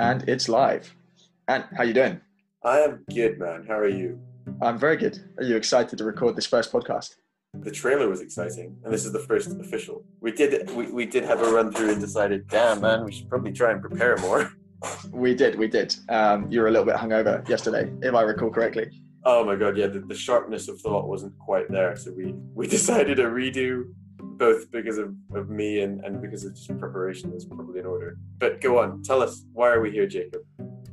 And it's live. Ant, how you doing? I am good, man. How are you? I'm very good. Are you excited to record this first podcast? The trailer was exciting, and this is the first official. We did have a run through and decided, damn, man, we should probably try and prepare more. We did. You were a little bit hungover yesterday, if I recall correctly. Oh my god, yeah, the sharpness of thought wasn't quite there, so we decided a redo, both because of me and because of just preparation was probably in order. But go on, tell us, why are we here, Jacob?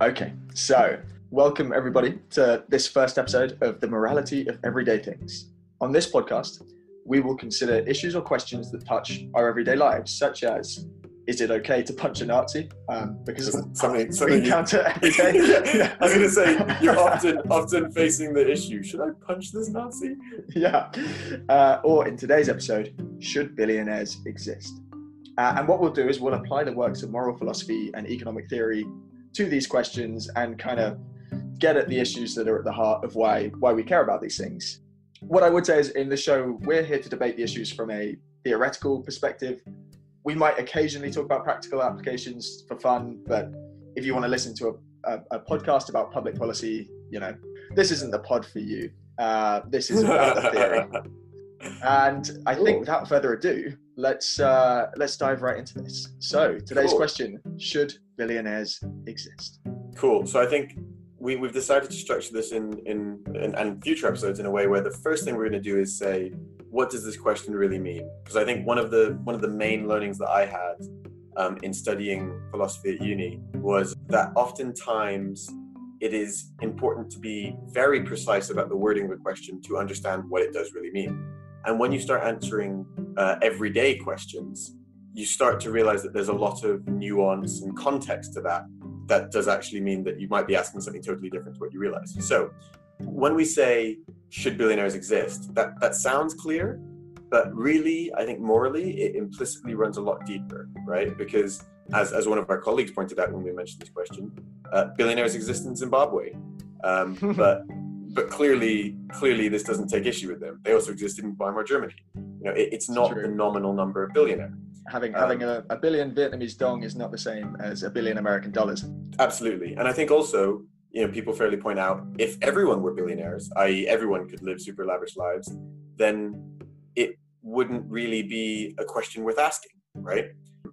Okay, so welcome everybody to this first episode of The Morality of Everyday Things. On this podcast, we will consider issues or questions that touch our everyday lives, such as, is it okay to punch a Nazi? Because something we encounter every day. Yeah. I was going to say, you're often facing the issue, should I punch this Nazi? Yeah. Or in today's episode, should billionaires exist? And what we'll do is we'll apply the works of moral philosophy and economic theory to these questions and kind of get at the issues that are at the heart of why we care about these things. What I would say is in the show, we're here to debate the issues from a theoretical perspective. We might occasionally talk about practical applications for fun, but if you want to listen to a podcast about public policy, this isn't the pod for you. This is about the theory. And I think without further ado, let's dive right into this. So today's question, should billionaires exist? Cool. So I think we've decided to structure this in future episodes in a way where the first thing we're going to do is say, what does this question really mean? Because I think one of the main learnings that I had in studying philosophy at uni was that oftentimes it is important to be very precise about the wording of a question to understand what it does really mean. And when you start answering everyday questions, you start to realize that there's a lot of nuance and context to that does actually mean that you might be asking something totally different to what you realize. So when we say, should billionaires exist, that sounds clear, but really, I think morally, it implicitly runs a lot deeper, right? Because as one of our colleagues pointed out when we mentioned this question, billionaires exist in Zimbabwe, but clearly this doesn't take issue with them. They also exist in Weimar Germany. It's not the nominal number of billionaire. Having a billion Vietnamese dong is not the same as a billion American dollars. Absolutely. And I think also, people fairly point out, if everyone were billionaires, i.e. everyone could live super lavish lives, then it wouldn't really be a question worth asking, right?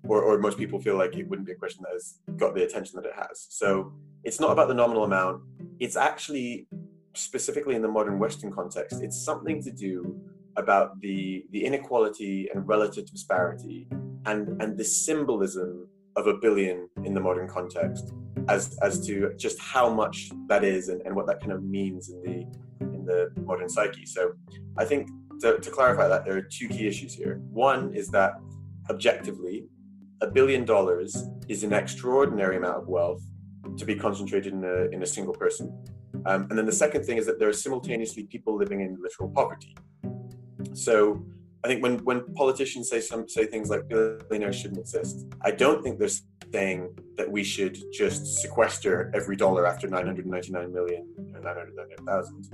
Or most people feel like it wouldn't be a question that has got the attention that it has. So it's not about the nominal amount. It's actually, specifically in the modern Western context, it's something to do about the inequality and relative disparity and the symbolism of a billion in the modern context as to just how much that is and what that kind of means in the modern psyche. So I think to clarify that, there are two key issues here. One is that objectively, $1 billion is an extraordinary amount of wealth to be concentrated in a single person. And then the second thing is that there are simultaneously people living in literal poverty. So I think when politicians say things like billionaires shouldn't exist, I don't think they're saying that we should just sequester every dollar after 999,000,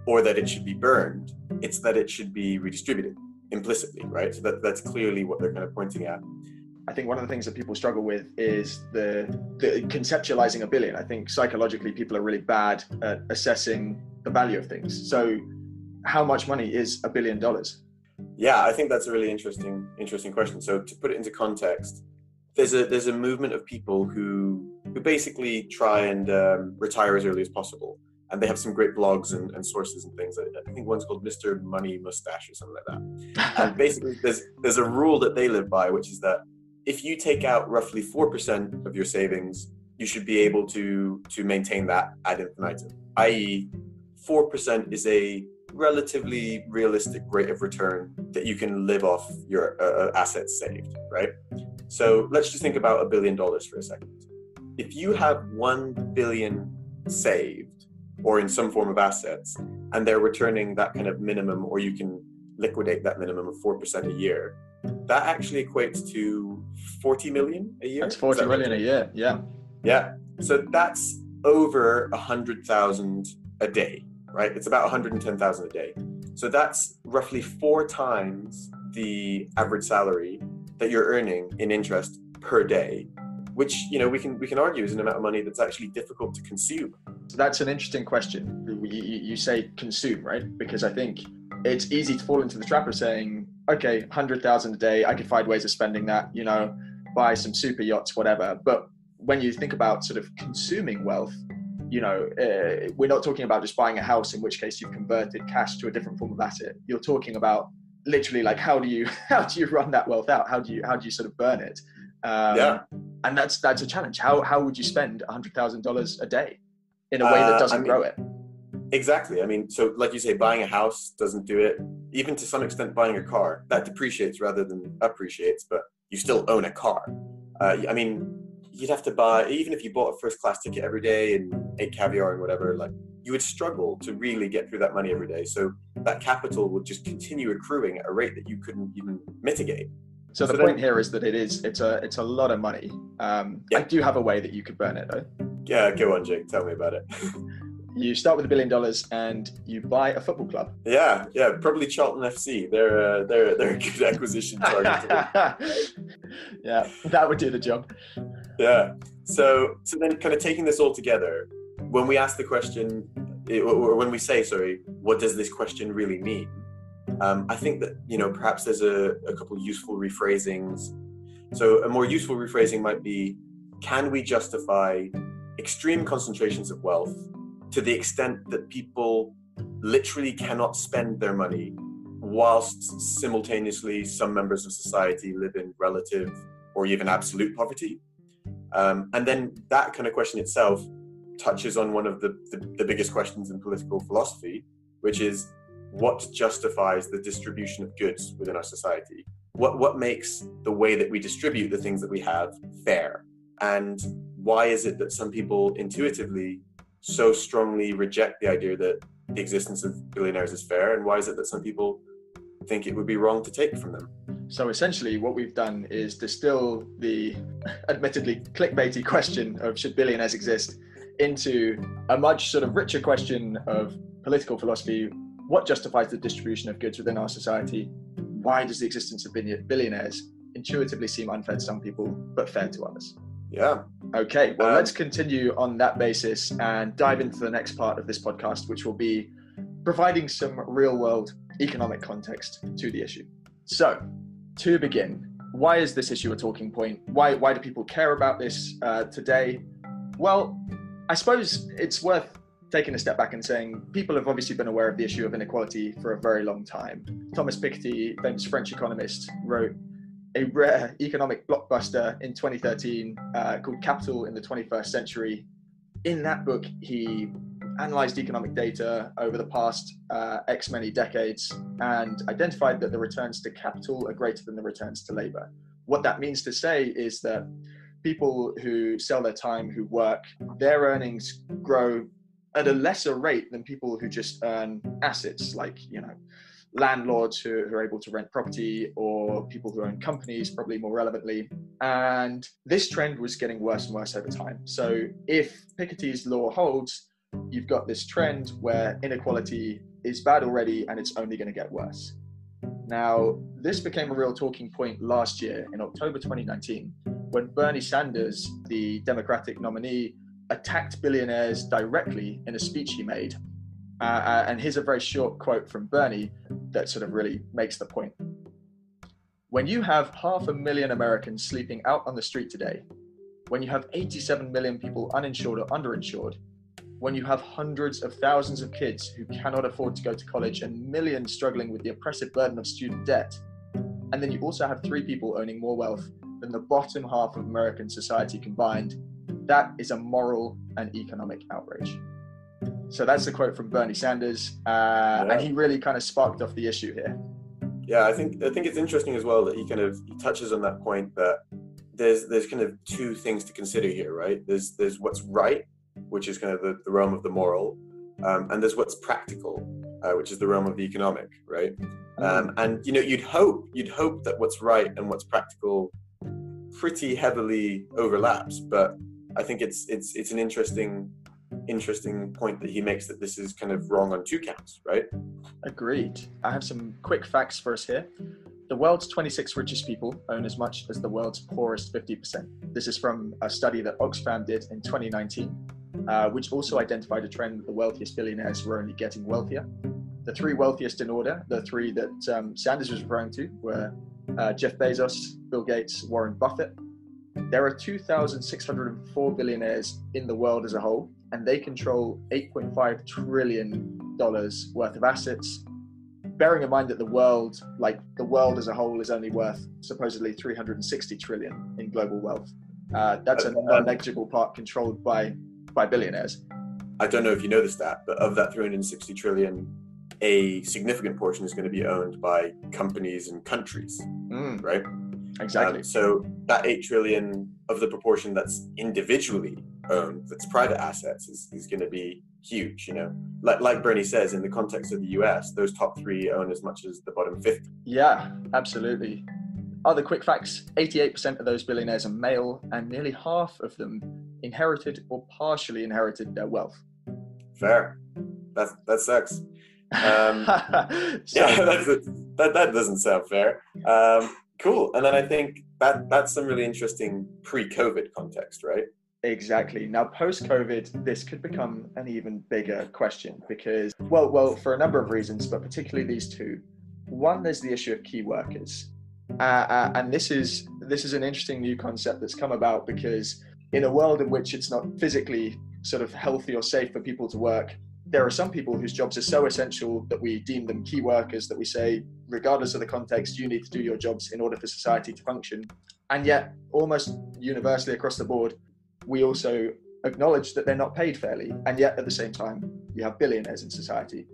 or that it should be burned. It's that it should be redistributed implicitly, right? So that's clearly what they're kind of pointing at. I think one of the things that people struggle with is the conceptualizing a billion. I think psychologically people are really bad at assessing the value of things. So how much money is $1 billion? Yeah, I think that's a really interesting question. So to put it into context, there's a movement of people who basically try and retire as early as possible. And they have some great blogs and sources and things. I think one's called Mr. Money Mustache or something like that. And basically there's a rule that they live by, which is that if you take out roughly 4% of your savings, you should be able to maintain that ad infinitum, i.e. 4% is a relatively realistic rate of return that you can live off your assets saved, right? So let's just think about $1 billion for a second. If you have 1 billion saved or in some form of assets, and they're returning that kind of minimum, or you can liquidate that minimum of 4% a year, that actually equates to 40 million a year. That's 40 million a year, yeah. Yeah, so that's over 100,000 a day, right? It's about 110,000 a day. So that's roughly 4 times the average salary that you're earning in interest per day which, you know, we can argue is an amount of money that's actually difficult to consume. That's an interesting question. You say consume, right? Because I think it's easy to fall into the trap of saying, okay, 100,000 a day, I could find ways of spending that, you know, buy some super yachts, whatever. But when you think about sort of consuming wealth, you know, we're not talking about just buying a house, in which case you've converted cash to a different form of asset. You're talking about literally like, how do you run that wealth out? How do you sort of burn it? And that's a challenge. How would you spend $100,000 a day in a way that doesn't grow it? Exactly. I mean, so like you say, buying a house doesn't do it. Even to some extent, buying a car, that depreciates rather than appreciates, but you still own a car. I mean, you'd have to buy, even if you bought a first class ticket every day and ate caviar and whatever, like you would struggle to really get through that money every day. So that capital would just continue accruing at a rate that you couldn't even mitigate. So the point here is that it's a lot of money. I do have a way that you could burn it though. Yeah, go on, Jake. Tell me about it. You start with $1 billion and you buy a football club. Yeah, probably Charlton FC. They're a good acquisition target. Yeah, that would do the job. Yeah. So then, kind of taking this all together, when we ask the question, or when we say, sorry, what does this question really mean? I think that, you know, perhaps there's a couple useful rephrasings. So a more useful rephrasing might be, can we justify extreme concentrations of wealth to the extent that people literally cannot spend their money, whilst simultaneously some members of society live in relative or even absolute poverty? And then that kind of question itself touches on one of the biggest questions in political philosophy, which is, what justifies the distribution of goods within our society? What makes the way that we distribute the things that we have fair? And why is it that some people intuitively so strongly reject the idea that the existence of billionaires is fair? And why is it that some people think it would be wrong to take from them? So essentially what we've done is distill the admittedly clickbaity question of should billionaires exist into a much sort of richer question of political philosophy. What justifies the distribution of goods within our society? Why does the existence of billionaires intuitively seem unfair to some people, but fair to others? Yeah. Okay, well, let's continue on that basis and dive into the next part of this podcast, which will be providing some real-world economic context to the issue. So, to begin, why is this issue a talking point? Why do people care about this today? Well, I suppose it's worth taking a step back and saying people have obviously been aware of the issue of inequality for a very long time. Thomas Piketty, famous French economist, wrote a rare economic blockbuster in 2013 called Capital in the 21st Century. In that book, he analyzed economic data over the past X many decades and identified that the returns to capital are greater than the returns to labor. What that means to say is that people who sell their time, who work, their earnings grow at a lesser rate than people who just earn assets, like, you know, landlords who are able to rent property, or people who own companies, probably more relevantly. And this trend was getting worse and worse over time. So if Piketty's law holds, you've got this trend where inequality is bad already and it's only going to get worse. Now, this became a real talking point last year in October 2019, when Bernie Sanders, the Democratic nominee, attacked billionaires directly in a speech he made. And here's a very short quote from Bernie that sort of really makes the point. When you have 500,000 Americans sleeping out on the street today, when you have 87 million people uninsured or underinsured, when you have hundreds of thousands of kids who cannot afford to go to college and millions struggling with the oppressive burden of student debt, and then you also have 3 people owning more wealth than the bottom half of American society combined, that is a moral and economic outrage. So that's the quote from Bernie Sanders, and he really kind of sparked off the issue here. Yeah, I think it's interesting as well that he touches on that point that there's kind of 2 things to consider here, right? There's what's right, which is kind of the realm of the moral, and there's what's practical, which is the realm of the economic, right? And you know, you'd hope that what's right and what's practical pretty heavily overlaps, but I think it's an interesting point that he makes, that this is kind of wrong on 2 counts, right? Agreed. I have some quick facts for us here. The world's 26 richest people own as much as the world's poorest 50%. This is from a study that Oxfam did in 2019, which also identified a trend that the wealthiest billionaires were only getting wealthier. The three wealthiest in order, the three that Sanders was referring to, were Jeff Bezos, Bill Gates, Warren Buffett. There are 2,604 billionaires in the world as a whole, and they control $8.5 trillion worth of assets. Bearing in mind that the world as a whole is only worth supposedly 360 trillion in global wealth. That's a non-negligible part controlled by billionaires. I don't know if you know the stat, but of that 360 trillion, a significant portion is going to be owned by companies and countries, right? Exactly. So that 8 trillion of the proportion that's individually owned, that's private assets, is going to be huge, you know. Like Bernie says, in the context of the US, those top three own as much as the bottom 50. Yeah, absolutely. Other quick facts, 88% of those billionaires are male, and nearly half of them inherited or partially inherited their wealth. Fair. That sucks. That doesn't sound fair. Cool. And then I think that's some really interesting pre-COVID context, right? Exactly. Now, post-COVID, this could become an even bigger question because, well, for a number of reasons, but particularly these two. One, there's the issue of key workers. And this is an interesting new concept that's come about because in a world in which it's not physically sort of healthy or safe for people to work, there are some people whose jobs are so essential that we deem them key workers, that we say, regardless of the context, you need to do your jobs in order for society to function. And yet, almost universally across the board, we also acknowledge that they're not paid fairly. And yet, at the same time, you have billionaires in society.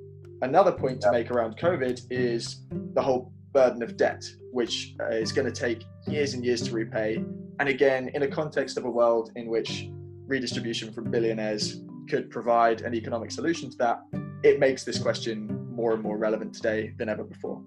Another point to make around COVID is the whole burden of debt, which is going to take years and years to repay. And again, in a context of a world in which redistribution from billionaires could provide an economic solution to that, it makes this question more and more relevant today than ever before.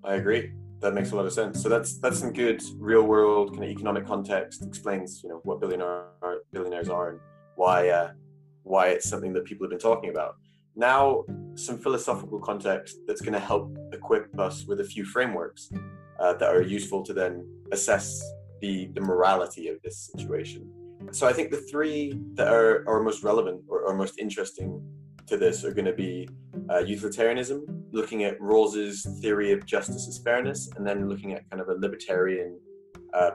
I agree. That makes a lot of sense. So that's some good real world kind of economic context, explains, you know, what billionaires are and why it's something that people have been talking about. Now, some philosophical context that's going to help equip us with a few frameworks that are useful to then assess the morality of this situation. So I think the three that are most relevant or most interesting to this are going to be utilitarianism, looking at Rawls's theory of justice as fairness, and then looking at kind of a libertarian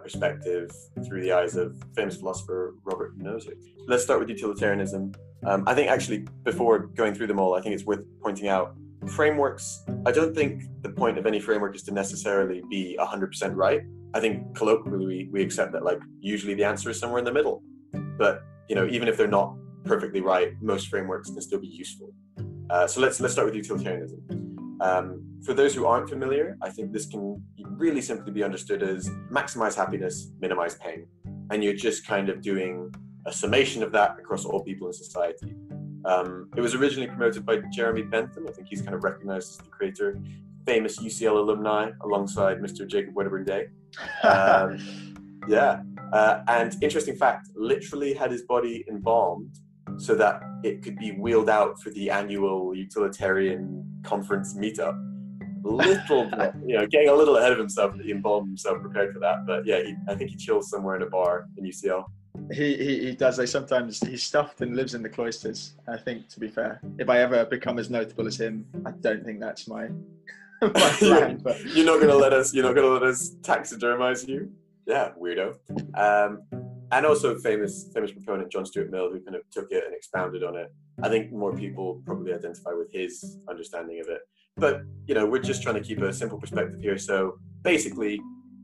perspective through the eyes of famous philosopher Robert Nozick. Let's start with utilitarianism. I think actually, before going through them all, I think it's worth pointing out frameworks. I don't think the point of any framework is to necessarily be 100% right. I think colloquially we accept that, like, usually the answer is somewhere in the middle. But, you know, even if they're not perfectly right, most frameworks can still be useful. So let's start with utilitarianism. For those who aren't familiar, I think this can really simply be understood as maximize happiness, minimize pain. And you're just kind of doing a summation of that across all people in society. It was originally promoted by Jeremy Bentham. I think he's kind of recognized as the creator. Famous UCL alumni alongside Mr. Jacob Wedderburn Day. And interesting fact, literally had his body embalmed so that it could be wheeled out for the annual utilitarian conference meetup. Getting a little ahead of himself. He embalmed himself, prepared for that. But yeah, I think he chills somewhere in a bar in UCL. He does. He's stuffed and lives in the cloisters. I think, to be fair, if I ever become as notable as him, I don't think that's my plan. But you're not gonna let us taxidermize you. Yeah, weirdo. And also famous proponent John Stuart Mill, who kind of took it and expounded on it. I think more people probably identify with his understanding of it. But, you know, we're just trying to keep a simple perspective here. So basically,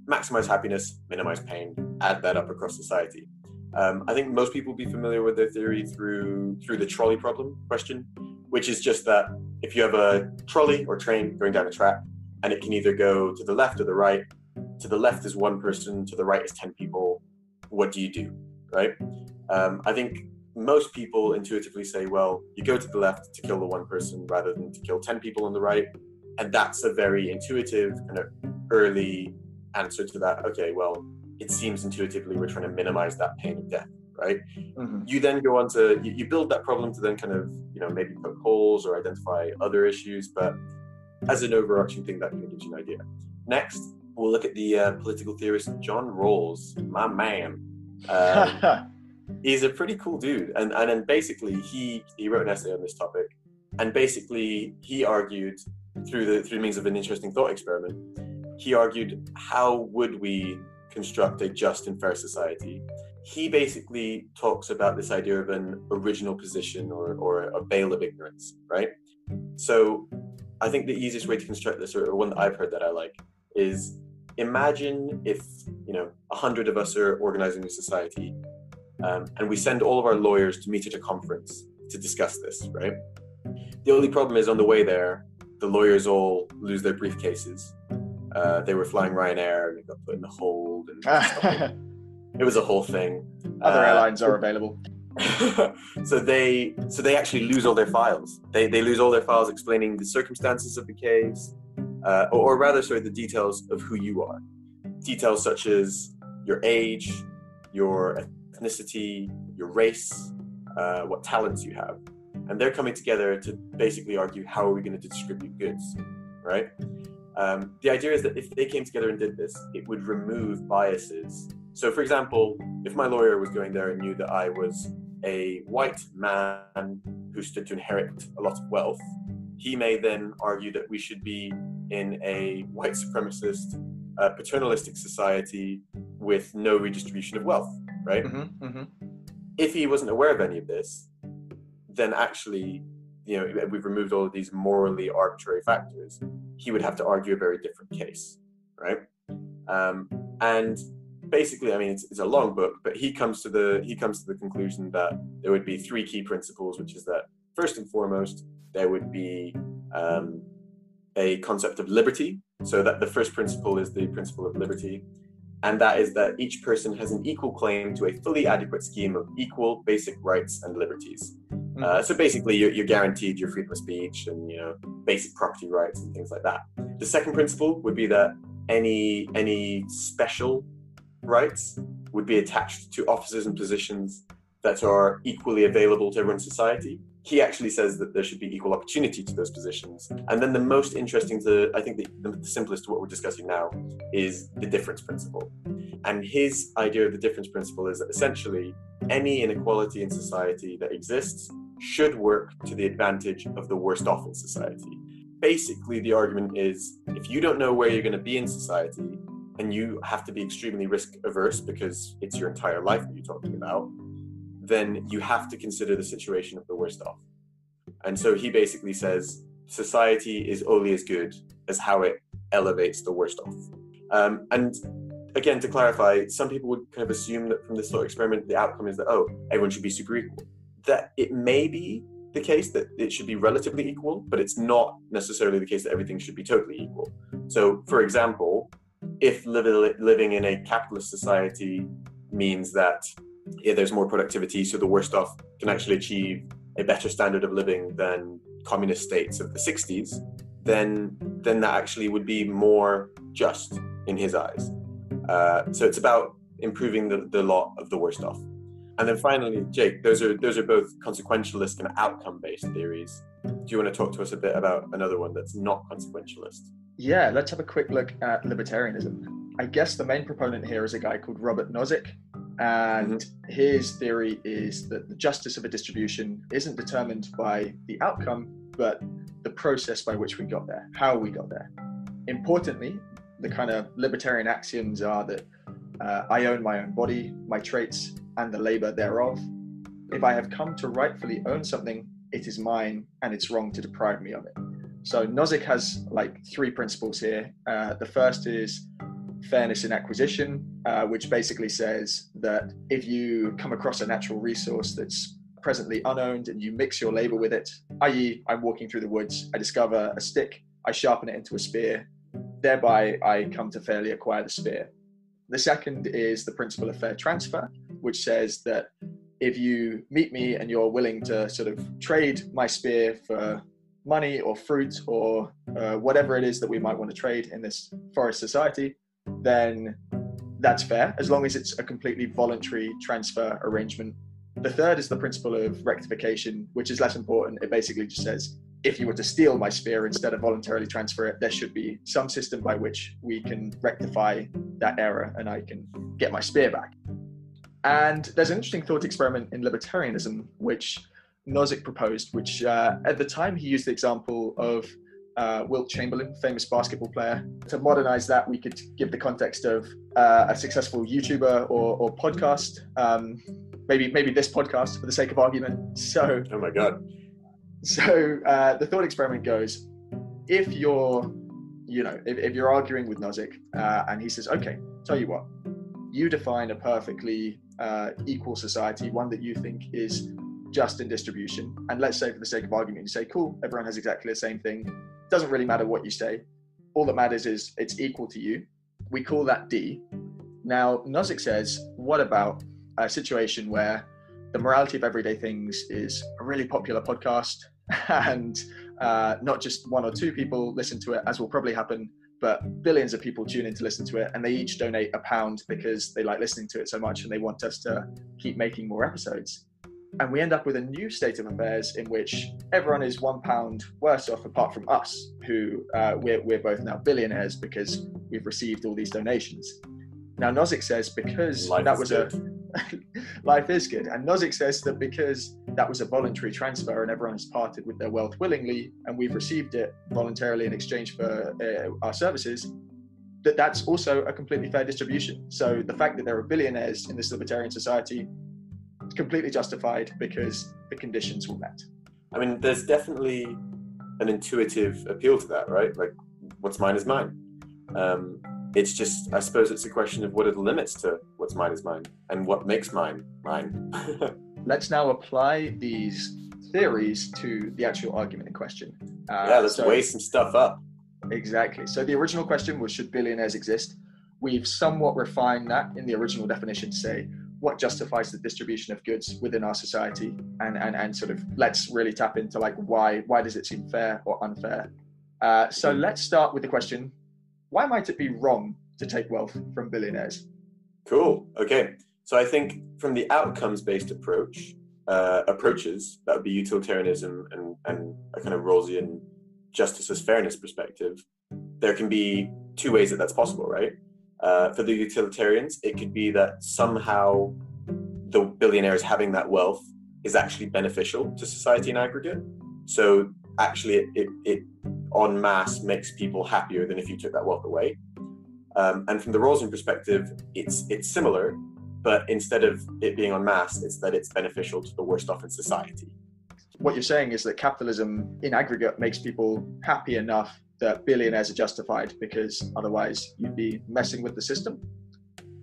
maximize happiness, minimize pain, add that up across society. I think most people will be familiar with their theory through the trolley problem question, which is just that if you have a trolley or train going down a track, and it can either go to the left or the right, to the left is one person, to the right is 10 people, what do you do, right? I think most people intuitively say, well, you go to the left to kill the one person rather than to kill 10 people on the right. And that's a very intuitive kind of early answer to that. Okay, well, it seems intuitively we're trying to minimize that pain of death, right? Mm-hmm. You then go on to, you build that problem to then kind of, you know, maybe poke holes or identify other issues, but as an overarching thing, that kind of gives you an idea. Next, we'll look at the political theorist John Rawls, my man. Um, he's a pretty cool dude, and then basically he wrote an essay on this topic, and basically he argued through means of an interesting thought experiment. He argued, how would we construct a just and fair society? He basically talks about this idea of an original position or a veil of ignorance, right? So I think the easiest way to construct this, or one that I've heard that I like, is imagine if 100 of us are organizing a society, and we send all of our lawyers to meet at a conference to discuss this, right? The only problem is on the way there, the lawyers all lose their briefcases. They were flying Ryanair and it got put in the hold, and it was a whole thing. Other airlines are available. So they actually lose all their files. They lose all their files explaining the circumstances of the case, or rather, the details of who you are. Details such as your age, your ethnicity, your race, what talents you have. And they're coming together to basically argue, how are we going to distribute goods, right? The idea is that if they came together and did this, it would remove biases. So, for example, if my lawyer was going there and knew that I was a white man who stood to inherit a lot of wealth, he may then argue that we should be in a white supremacist, paternalistic society with no redistribution of wealth, right? Mm-hmm, mm-hmm. If he wasn't aware of any of this, then actually, we've removed all of these morally arbitrary factors, he would have to argue a very different case, right? And basically, I mean, it's a long book, but he comes to the conclusion that there would be three key principles, which is that first and foremost, there would be a concept of liberty. So that the first principle is the principle of liberty, and that is that each person has an equal claim to a fully adequate scheme of equal basic rights and liberties. So basically, you're guaranteed your freedom of speech and basic property rights and things like that. The second principle would be that any special rights would be attached to offices and positions that are equally available to everyone in society. He actually says that there should be equal opportunity to those positions. And then the most interesting I think the simplest to what we're discussing now is the difference principle. And his idea of the difference principle is that essentially any inequality in society that exists should work to the advantage of the worst off in society. Basically, the argument is, if you don't know where you're going to be in society, and you have to be extremely risk averse because it's your entire life that you're talking about, then you have to consider the situation of the worst off. And so he basically says society is only as good as how it elevates the worst off. And again, to clarify, some people would kind of assume that from this thought experiment, the outcome is that, everyone should be super equal. That it may be the case that it should be relatively equal, but it's not necessarily the case that everything should be totally equal. So, for example, if living in a capitalist society means that there's more productivity, so the worst off can actually achieve a better standard of living than communist states of the 60s, then that actually would be more just in his eyes. So it's about improving the lot of the worst off. And then finally, Jake, those are both consequentialist and outcome-based theories. Do you want to talk to us a bit about another one that's not consequentialist? Yeah, let's have a quick look at libertarianism. I guess the main proponent here is a guy called Robert Nozick, and his theory is that the justice of a distribution isn't determined by the outcome, but the process by which we got there, how we got there. Importantly, the kind of libertarian axioms are that I own my own body, my traits, and the labor thereof. If I have come to rightfully own something, it is mine, and it's wrong to deprive me of it. So Nozick has three principles here. The first is fairness in acquisition, which basically says that if you come across a natural resource that's presently unowned and you mix your labor with it, i.e. I'm walking through the woods, I discover a stick, I sharpen it into a spear, thereby I come to fairly acquire the spear. The second is the principle of fair transfer, which says that if you meet me and you're willing to sort of trade my spear for money or fruit or whatever it is that we might want to trade in this forest society, then that's fair, as long as it's a completely voluntary transfer arrangement. The third is the principle of rectification, which is less important. It basically just says, if you were to steal my spear instead of voluntarily transfer it, there should be some system by which we can rectify that error and I can get my spear back. And there's an interesting thought experiment in libertarianism, which Nozick proposed, which at the time he used the example of Wilt Chamberlain, famous basketball player. To modernize that, we could give the context of a successful YouTuber or podcast, maybe this podcast for the sake of argument. So, oh my God. So the thought experiment goes, if you're arguing with Nozick and he says, okay, tell you what, you define a perfectly equal society, one that you think is just in distribution. And let's say for the sake of argument, you say, cool, everyone has exactly the same thing. Doesn't really matter what you say. All that matters is it's equal to you. We call that D. Now, Nozick says, what about a situation where the morality of everyday things is a really popular podcast and not just one or two people listen to it, as will probably happen, but billions of people tune in to listen to it, and they each donate £1 because they like listening to it so much and they want us to keep making more episodes. And we end up with a new state of affairs in which everyone is £1 worse off apart from us, who we're both now billionaires because we've received all these donations. Now, Nozick says because that was life is good. And Nozick says that because that was a voluntary transfer and everyone has parted with their wealth willingly and we've received it voluntarily in exchange for our services, that's also a completely fair distribution. So the fact that there are billionaires in this libertarian society is completely justified because the conditions were met. I mean, there's definitely an intuitive appeal to that, right? Like, what's mine is mine. It's just, I suppose it's a question of what are the limits to what's mine is mine and what makes mine mine. Let's now apply these theories to the actual argument in question. Let's weigh some stuff up. Exactly. So the original question was, should billionaires exist? We've somewhat refined that in the original definition to say, what justifies the distribution of goods within our society? And sort of, let's really tap into like, why does it seem fair or unfair? So let's start with the question, why might it be wrong to take wealth from billionaires? Cool. Okay. So I think from the outcomes-based approaches, that would be utilitarianism and a kind of Rawlsian justice as fairness perspective, there can be two ways that that's possible, right? For the utilitarians, it could be that somehow the billionaires having that wealth is actually beneficial to society in aggregate. So actually it en masse makes people happier than if you took that wealth away. And from the Rawlsian perspective, it's similar, but instead of it being en masse, it's that it's beneficial to the worst off in society. What you're saying is that capitalism in aggregate makes people happy enough that billionaires are justified, because otherwise you'd be messing with the system?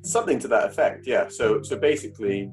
Something to that effect, yeah. So basically,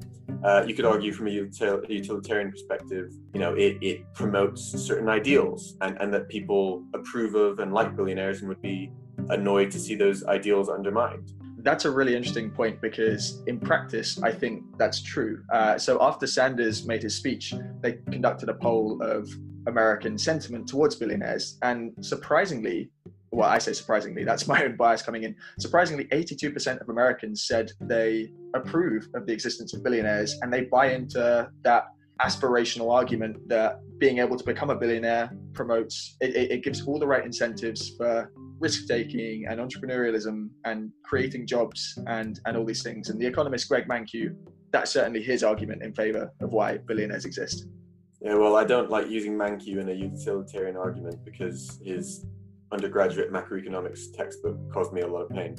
you could argue from a utilitarian perspective, it promotes certain ideals and that people approve of and like billionaires and would be annoyed to see those ideals undermined. That's a really interesting point, because in practice, I think that's true. So after Sanders made his speech, they conducted a poll of American sentiment towards billionaires. And surprisingly, well, I say surprisingly, that's my own bias coming in. Surprisingly, 82% of Americans said they approve of the existence of billionaires, and they buy into that aspirational argument that being able to become a billionaire promotes, it gives all the right incentives for risk-taking and entrepreneurialism and creating jobs and all these things. And the economist Greg Mankiw, that's certainly his argument in favor of why billionaires exist. Yeah, well, I don't like using Mankiw in a utilitarian argument because his undergraduate macroeconomics textbook caused me a lot of pain.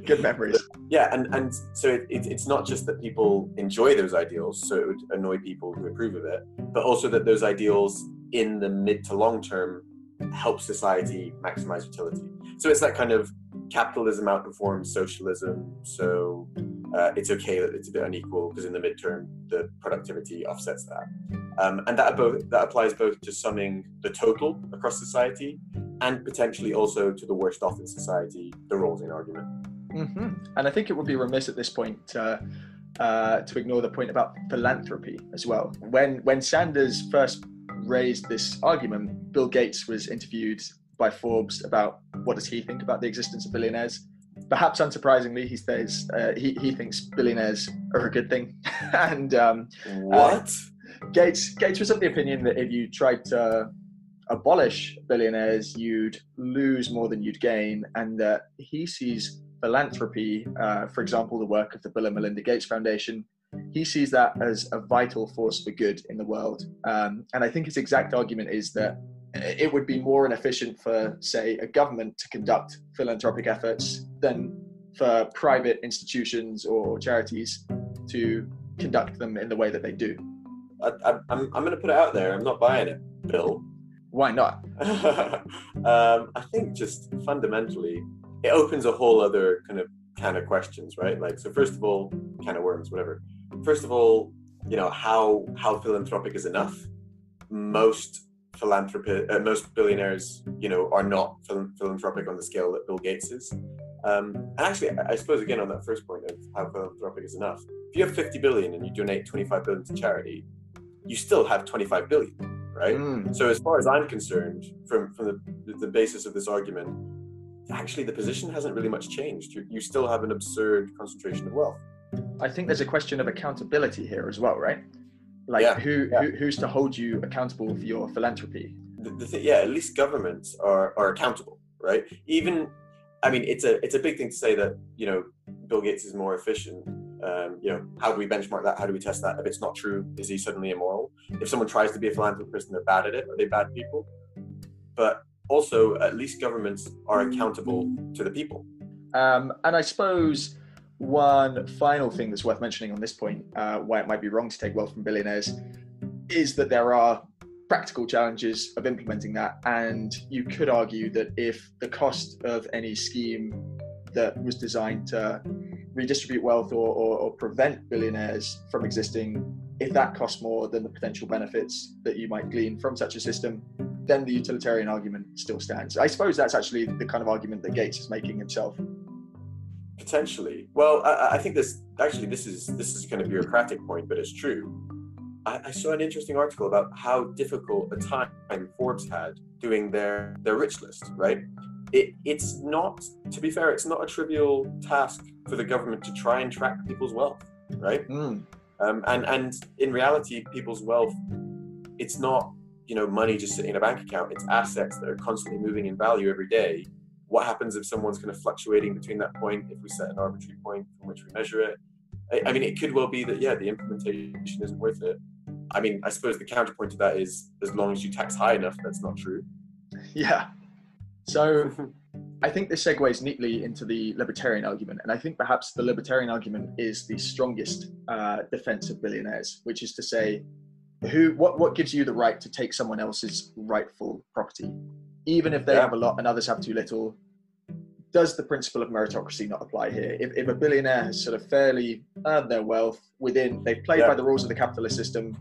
Good memories. Yeah, and so it's not just that people enjoy those ideals, so it would annoy people who approve of it, but also that those ideals in the mid to long term help society maximize utility. So it's that kind of capitalism outperforms socialism, so it's okay that it's a bit unequal because in the midterm the productivity offsets that. And that applies both to summing the total across society and potentially also to the worst off in society, the Rawlsian argument. Mm-hmm. And I think it would be remiss at this point to ignore the point about philanthropy as well. When Sanders first raised this argument, Bill Gates was interviewed by Forbes about what does he think about the existence of billionaires. Perhaps unsurprisingly, he says he thinks billionaires are a good thing. And what? Gates was of the opinion that if you tried to abolish billionaires, you'd lose more than you'd gain, and that he sees philanthropy, for example, the work of the Bill and Melinda Gates Foundation, he sees that as a vital force for good in the world. And I think his exact argument is that it would be more inefficient for, say, a government to conduct philanthropic efforts than for private institutions or charities to conduct them in the way that they do. I'm going to put it out there. I'm not buying it, Bill. Why not? I think just fundamentally, it opens a whole other kind of questions, right? Like, so first of all, can of worms, whatever. First of all, how philanthropic is enough? Most billionaires, are not philanthropic on the scale that Bill Gates is. And actually, I suppose again on that first point of how philanthropic is enough, if you have 50 billion and you donate 25 billion to charity, you still have 25 billion, right? So as far as I'm concerned, from the basis of this argument, actually the position hasn't really much changed. You still have an absurd concentration of wealth. I think there's a question of accountability here as well, right? Like, who's to hold you accountable for your philanthropy? At least governments are accountable, right? Even, I mean, it's a big thing to say that, Bill Gates is more efficient. How do we benchmark that? How do we test that? If it's not true, is he suddenly immoral? If someone tries to be a philanthropist and they're bad at it, are they bad people? But also, at least governments are accountable to the people. And I suppose one final thing that's worth mentioning on this point, why it might be wrong to take wealth from billionaires, is that there are practical challenges of implementing that. And you could argue that if the cost of any scheme that was designed to redistribute wealth or prevent billionaires from existing, if that costs more than the potential benefits that you might glean from such a system, then the utilitarian argument still stands. I suppose that's actually the kind of argument that Gates is making himself. Potentially. Well, I think this is kind of bureaucratic point, but it's true. I saw an interesting article about how difficult a time Forbes had doing their rich list, right? It's not, to be fair, it's not a trivial task for the government to try and track people's wealth, right? And in reality, people's wealth, it's not, money just sitting in a bank account. It's assets that are constantly moving in value every day. What happens if someone's kind of fluctuating between that point, if we set an arbitrary point from which we measure it? I mean, it could well be that, the implementation isn't worth it. I mean, I suppose the counterpoint to that is, as long as you tax high enough, that's not true. Yeah. So I think this segues neatly into the libertarian argument. And I think perhaps the libertarian argument is the strongest defense of billionaires, which is to say, what gives you the right to take someone else's rightful property? Even if they have a lot and others have too little, does the principle of meritocracy not apply here? If a billionaire has sort of fairly earned their wealth they've played by the rules of the capitalist system,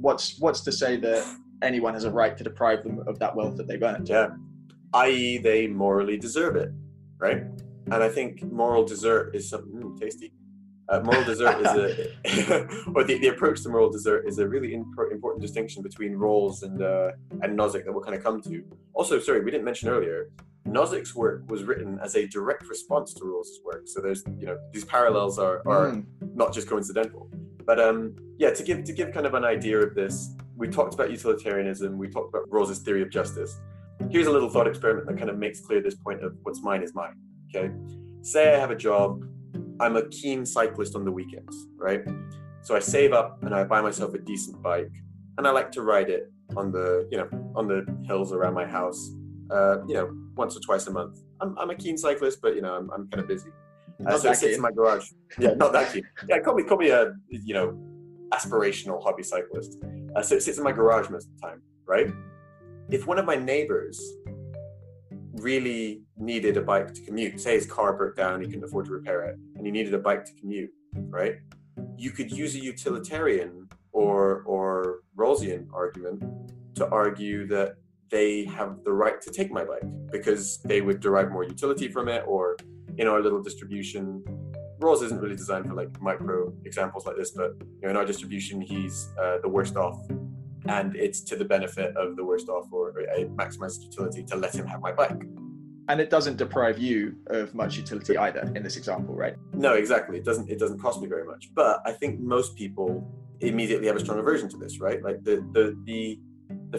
what's to say that anyone has a right to deprive them of that wealth that they've earned? Yeah, i.e. they morally deserve it, right? And I think moral desert is something tasty. Moral desert is or the approach to moral desert is a really important distinction between Rawls and Nozick that we'll kind of come to. Also, sorry, we didn't mention earlier, Nozick's work was written as a direct response to Rawls' work. So there's, these parallels are not just coincidental. But to give kind of an idea of this, we talked about utilitarianism, we talked about Rawls' theory of justice. Here's a little thought experiment that kind of makes clear this point of what's mine is mine, okay? Say I have a job, I'm a keen cyclist on the weekends, right? So I save up and I buy myself a decent bike, and I like to ride it on the hills around my house, once or twice a month. I'm a keen cyclist, but I'm kind of busy. So it sits in my garage. Yeah, not that keen. Yeah, call me a aspirational hobby cyclist. So it sits in my garage most of the time, right? If one of my neighbors really needed a bike to commute, say his car broke down, he couldn't afford to repair it, and he needed a bike to commute, right? You could use a utilitarian or Rawlsian argument to argue that they have the right to take my bike because they would derive more utility from it, or in our little distribution, Rawls isn't really designed for like micro examples like this, but in our distribution, he's the worst off, and it's to the benefit of the worst off, or it maximizes utility to let him have my bike. And it doesn't deprive you of much utility either in this example, right? No, exactly. It doesn't cost me very much. But I think most people immediately have a strong aversion to this, right? Like the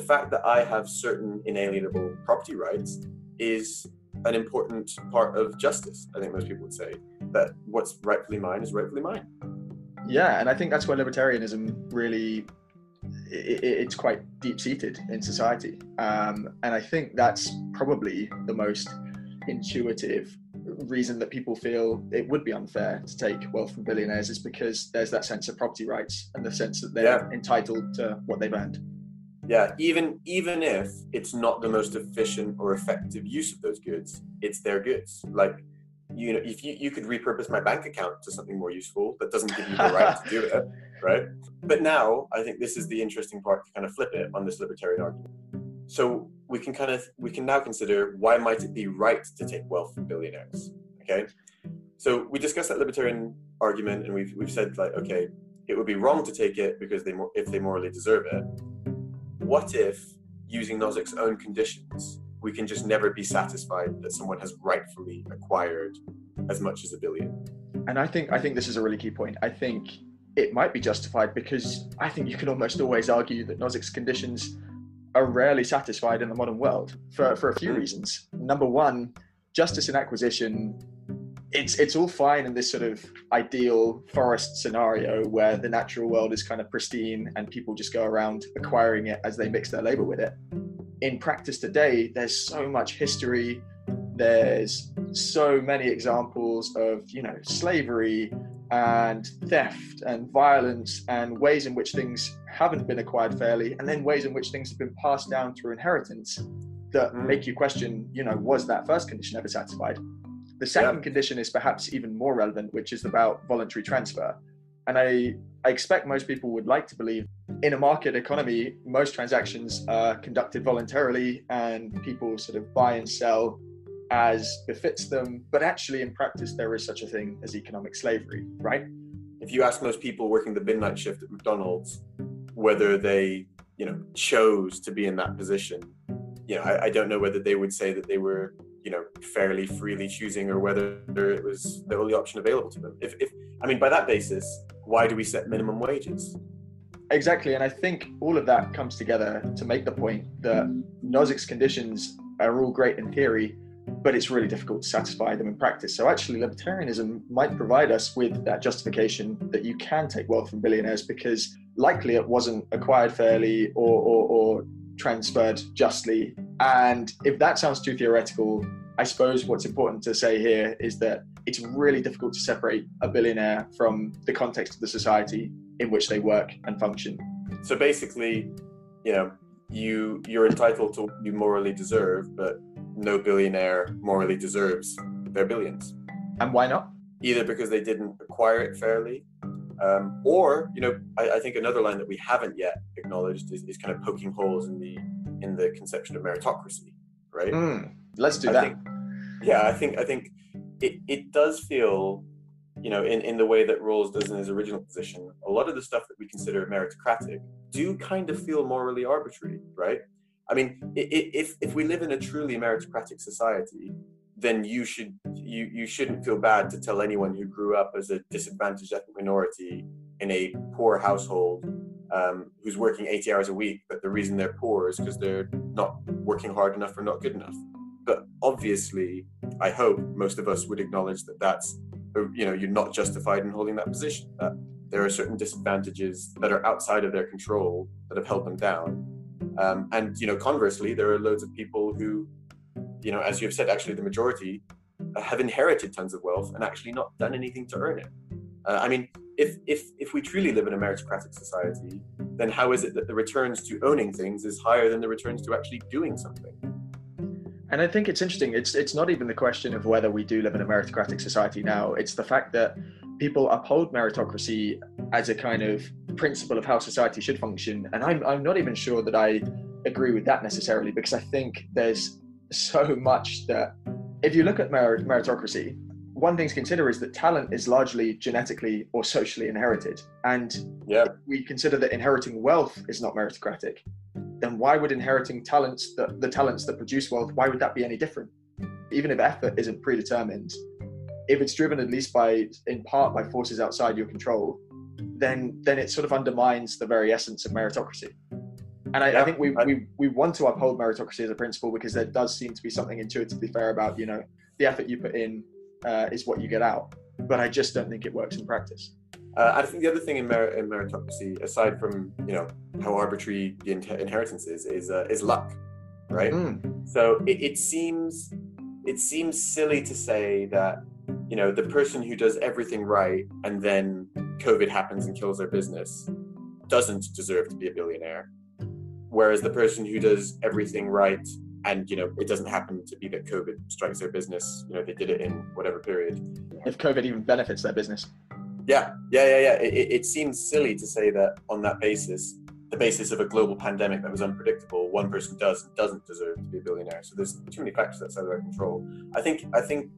fact that I have certain inalienable property rights is an important part of justice. I think most people would say that what's rightfully mine is rightfully mine. Yeah, and I think that's where libertarianism really, it's quite deep-seated in society. And I think that's probably the most intuitive reason that people feel it would be unfair to take wealth from billionaires, is because there's that sense of property rights and the sense that they're entitled to what they've earned. Yeah, even if it's not the most efficient or effective use of those goods, it's their goods. Like, you know, if you could repurpose my bank account to something more useful, that doesn't give you the right to do it, right? But now I think this is the interesting part to kind of flip it on this libertarian argument. So we can now consider, why might it be right to take wealth from billionaires? Okay, so we discussed that libertarian argument, and we've said, like, okay, it would be wrong to take it because if they morally deserve it. What if, using Nozick's own conditions, we can just never be satisfied that someone has rightfully acquired as much as $1 billion? And I think this is a really key point. I think it might be justified, because I think you can almost always argue that Nozick's conditions are rarely satisfied in the modern world for a few reasons. Number one, justice in acquisition. It's all fine in this sort of ideal forest scenario where the natural world is kind of pristine and people just go around acquiring it as they mix their labor with it. In practice today, there's so much history. There's so many examples of, you know, slavery and theft and violence, and ways in which things haven't been acquired fairly, and then ways in which things have been passed down through inheritance, that make you question, you know, was that first condition ever satisfied? The second condition is perhaps even more relevant, which is about voluntary transfer. And I expect most people would like to believe, in a market economy, most transactions are conducted voluntarily and people sort of buy and sell as befits them. But actually, in practice, there is such a thing as economic slavery, right? If you ask most people working the midnight shift at McDonald's whether they, you know, chose to be in that position, you know, I don't know whether they would say that they were, you know, fairly freely choosing, or whether it was the only option available to them. If I mean, by that basis, why do we set minimum wages? Exactly, and I think all of that comes together to make the point that Nozick's conditions are all great in theory, but it's really difficult to satisfy them in practice. So actually, libertarianism might provide us with that justification that you can take wealth from billionaires, because likely it wasn't acquired fairly or transferred justly. And if that sounds too theoretical, I suppose what's important to say here is that it's really difficult to separate a billionaire from the context of the society in which they work and function. So basically, you know, you're entitled to what you morally deserve, but no billionaire morally deserves their billions. And why not? Either because they didn't acquire it fairly, or, you know, I think another line that we haven't yet acknowledged is kind of poking holes in the conception of meritocracy, right? Let's do that. I think it does feel, you know, in the way that Rawls does in his original position, a lot of the stuff that we consider meritocratic do kind of feel morally arbitrary, right? I mean, if we live in a truly meritocratic society, then you shouldn't feel bad to tell anyone who grew up as a disadvantaged ethnic minority in a poor household, who's working 80 hours a week, that the reason they're poor is because they're not working hard enough or not good enough. But obviously, I hope most of us would acknowledge that that's, you know, you're not justified in holding that position, that there are certain disadvantages that are outside of their control that have held them down. And, you know, conversely, there are loads of people who, you know, as you've said, actually the majority have inherited tons of wealth and actually not done anything to earn it. I mean, if we truly live in a meritocratic society, then how is it that the returns to owning things is higher than the returns to actually doing something? And I think it's interesting. It's not even the question of whether we do live in a meritocratic society now. It's the fact that people uphold meritocracy as a kind of principle of how society should function. And I'm not even sure that I agree with that necessarily, because I think there's so much that, if you look at meritocracy, one thing to consider is that talent is largely genetically or socially inherited. And if we consider that inheriting wealth is not meritocratic, then why would inheriting talents, the talents that produce wealth, why would that be any different? Even if effort isn't predetermined, if it's driven at least in part by forces outside your control, then it sort of undermines the very essence of meritocracy. And I think we want to uphold meritocracy as a principle because there does seem to be something intuitively fair about, the effort you put in is what you get out. But I just don't think it works in practice. I think the other thing in meritocracy, aside from how arbitrary the inheritance is luck, right? So it seems silly to say that the person who does everything right and then COVID happens and kills their business doesn't deserve to be a billionaire, whereas the person who does everything right and it doesn't happen to be that COVID strikes their business, they did it in whatever period. If COVID even benefits their business. Yeah. It seems silly to say that on that basis, the basis of a global pandemic that was unpredictable, one person does and doesn't deserve to be a billionaire. So there's too many factors outside of our control. I think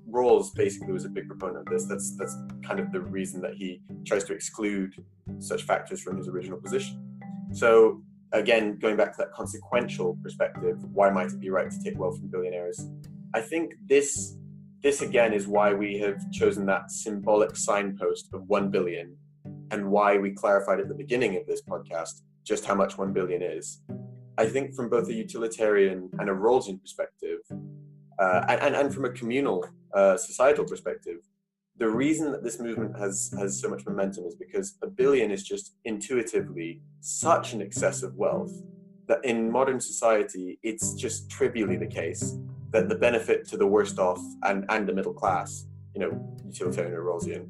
Rawls basically was a big proponent of this. That's kind of the reason that he tries to exclude such factors from his original position. So again, going back to that consequential perspective, why might it be right to take wealth from billionaires? I think this again is why we have chosen that symbolic signpost of 1 billion and why we clarified at the beginning of this podcast just how much 1 billion is. I think from both a utilitarian and a Rawlsian perspective, and from a communal societal perspective, the reason that this movement has so much momentum is because 1 billion is just intuitively such an excess of wealth that in modern society, it's just trivially the case that the benefit to the worst off and the middle class, utilitarian or Rawlsian,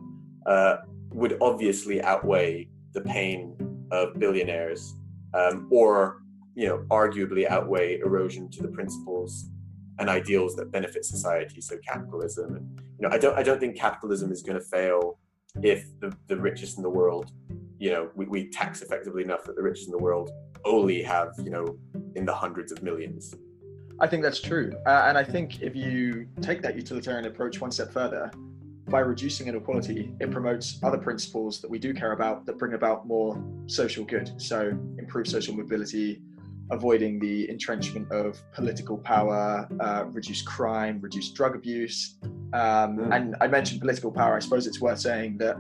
would obviously outweigh the pain of billionaires, or arguably outweigh erosion to the principles and ideals that benefit society. So capitalism, and I don't think capitalism is going to fail if the richest in the world, we tax effectively enough that the richest in the world only have in the hundreds of millions. I think that's true. And I think if you take that utilitarian approach one step further, by reducing inequality, it promotes other principles that we do care about that bring about more social good. So improved social mobility, avoiding the entrenchment of political power, reduce crime, reduce drug abuse. And I mentioned political power. I suppose it's worth saying that,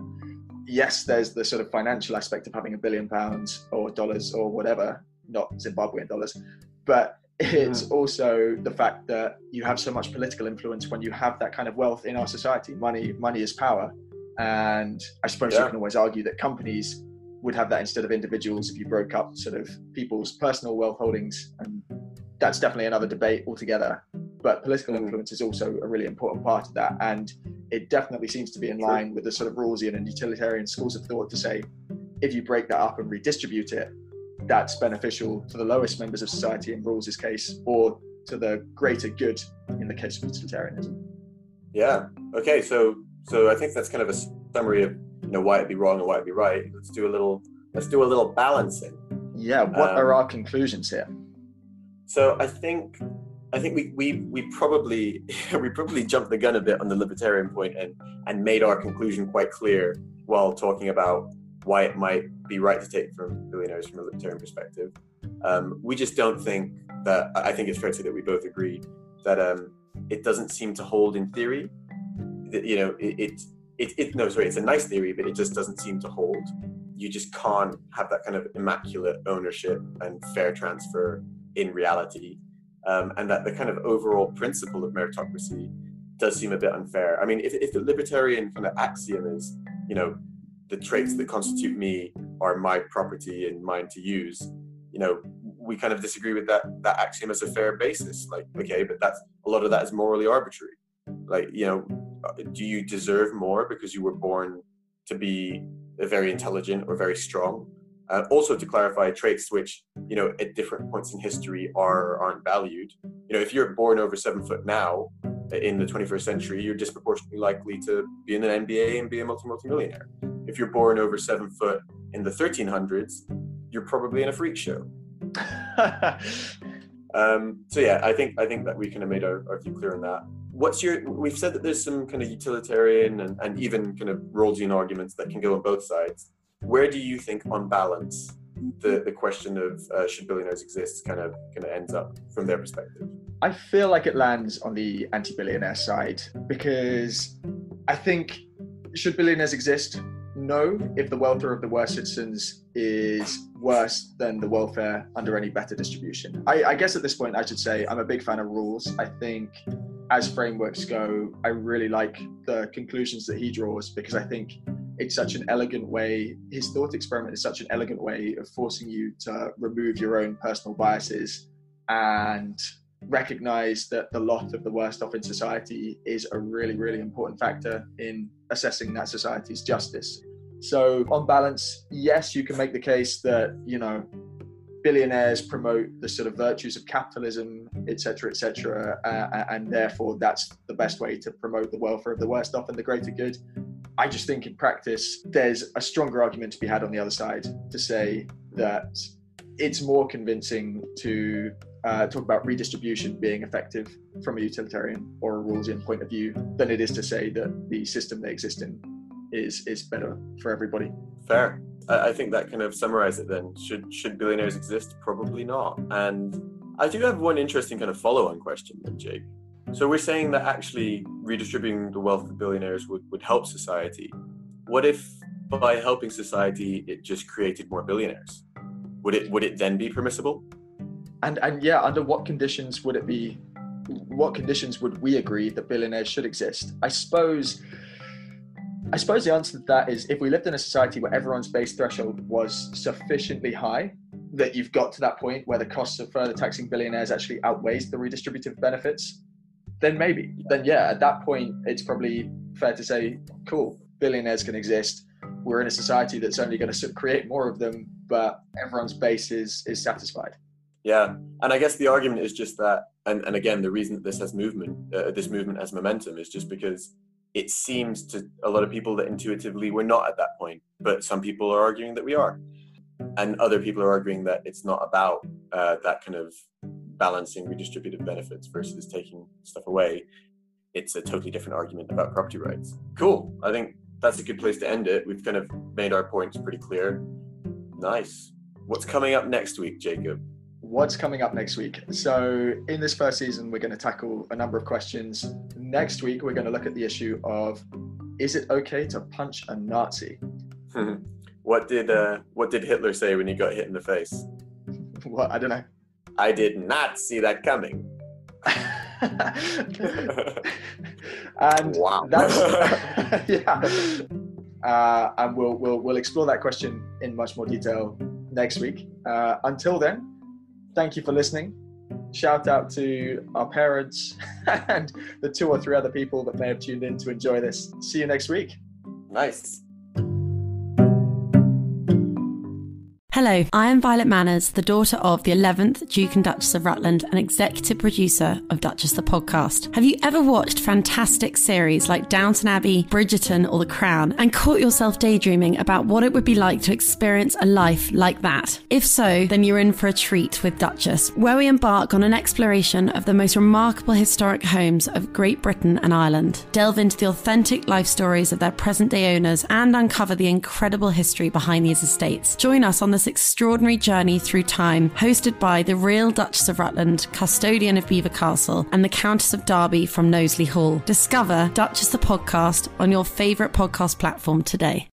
yes, there's the sort of financial aspect of having £1 billion or dollars or whatever, not Zimbabwean dollars, but it's also the fact that you have so much political influence when you have that kind of wealth in our society. Money is power. And I suppose you can always argue that companies would have that instead of individuals if you broke up sort of people's personal wealth holdings. And that's definitely another debate altogether. But political influence is also a really important part of that. And it definitely seems to be in line with the sort of Rawlsian and utilitarian schools of thought to say, if you break that up and redistribute it, that's beneficial to the lowest members of society in Rawls' case, or to the greater good in the case of utilitarianism. Yeah. Okay. So I think that's kind of a summary of why it'd be wrong and why it'd be right. Let's do a little balancing. Yeah. What are our conclusions here? So I think we probably jumped the gun a bit on the libertarian point and made our conclusion quite clear while talking about why it might be right to take from billionaires from a libertarian perspective. We just don't think that, I think it's fair to say that we both agree that it doesn't seem to hold in theory. It's a nice theory, but it just doesn't seem to hold. You just can't have that kind of immaculate ownership and fair transfer in reality. And that the kind of overall principle of meritocracy does seem a bit unfair. I mean, if the libertarian kind of axiom is, the traits that constitute me are my property and mine to use, we kind of disagree with that axiom as a fair basis. Like, okay, but a lot of that is morally arbitrary. Like, do you deserve more because you were born to be very intelligent or very strong? Also, to clarify, traits which, at different points in history aren't valued. If you're born over 7 foot now in the 21st century, you're disproportionately likely to be in an MBA and be a multi-millionaire. If you're born over 7 foot in the 1300s, you're probably in a freak show. So yeah, I think that we kind of made our view clear on that. We've said that there's some kind of utilitarian and even kind of Rawlsian arguments that can go on both sides. Where do you think, on balance, the question of should billionaires exist kind of ends up from their perspective? I feel like it lands on the anti-billionaire side, because I think, should billionaires exist? know if the welfare of the worst citizens is worse than the welfare under any better distribution. I guess at this point I should say I'm a big fan of rules. I think as frameworks go, I really like the conclusions that he draws, because I think it's such an elegant way, his thought experiment is such an elegant way of forcing you to remove your own personal biases and recognize that the lot of the worst off in society is a really, really important factor in assessing that society's justice. So on balance, yes, you can make the case that, billionaires promote the sort of virtues of capitalism, et cetera, and therefore that's the best way to promote the welfare of the worst off and the greater good. I just think in practice, there's a stronger argument to be had on the other side to say that it's more convincing to talk about redistribution being effective from a utilitarian or a Rawlsian point of view than it is to say that the system they exist in is better for everybody. Fair. I think that kind of summarizes it then. Should billionaires exist? Probably not. And I do have one interesting kind of follow-on question then, Jake. So we're saying that actually redistributing the wealth of billionaires would help society. What if by helping society, it just created more billionaires? Would it then be permissible? And yeah, under what conditions would it be? What conditions would we agree that billionaires should exist? I suppose the answer to that is if we lived in a society where everyone's base threshold was sufficiently high that you've got to that point where the costs of further taxing billionaires actually outweighs the redistributive benefits, then maybe. Then yeah, at that point, it's probably fair to say, cool, billionaires can exist. We're in a society that's only going to create more of them, but everyone's base is satisfied. Yeah, and I guess the argument is just that, and again, the reason that this movement has momentum is just because it seems to a lot of people that intuitively we're not at that point, but some people are arguing that we are. And other people are arguing that it's not about that kind of balancing redistributive benefits versus taking stuff away. It's a totally different argument about property rights. Cool. I think that's a good place to end it. We've kind of made our points pretty clear. Nice. What's coming up next week, Jacob? What's coming up next week? So in this first season, we're going to tackle a number of questions. Next week, we're going to look at the issue of, is it okay to punch a Nazi? What did Hitler say when he got hit in the face? What? I don't know. I did not see that coming. And wow. That's yeah. And we'll explore that question in much more detail next week. Until then, thank you for listening. Shout out to our parents and the 2 or 3 other people that may have tuned in to enjoy this. See you next week. Nice. Hello, I am Violet Manners, the daughter of the 11th Duke and Duchess of Rutland and executive producer of Duchess the Podcast. Have you ever watched fantastic series like Downton Abbey, Bridgerton or The Crown and caught yourself daydreaming about what it would be like to experience a life like that? If so, then you're in for a treat with Duchess, where we embark on an exploration of the most remarkable historic homes of Great Britain and Ireland, delve into the authentic life stories of their present-day owners and uncover the incredible history behind these estates. Join us on this extraordinary journey through time, hosted by the real Duchess of Rutland, custodian of Belvoir Castle, and the Countess of Derby from Knowsley Hall. Discover Duchess the Podcast on your favourite podcast platform today.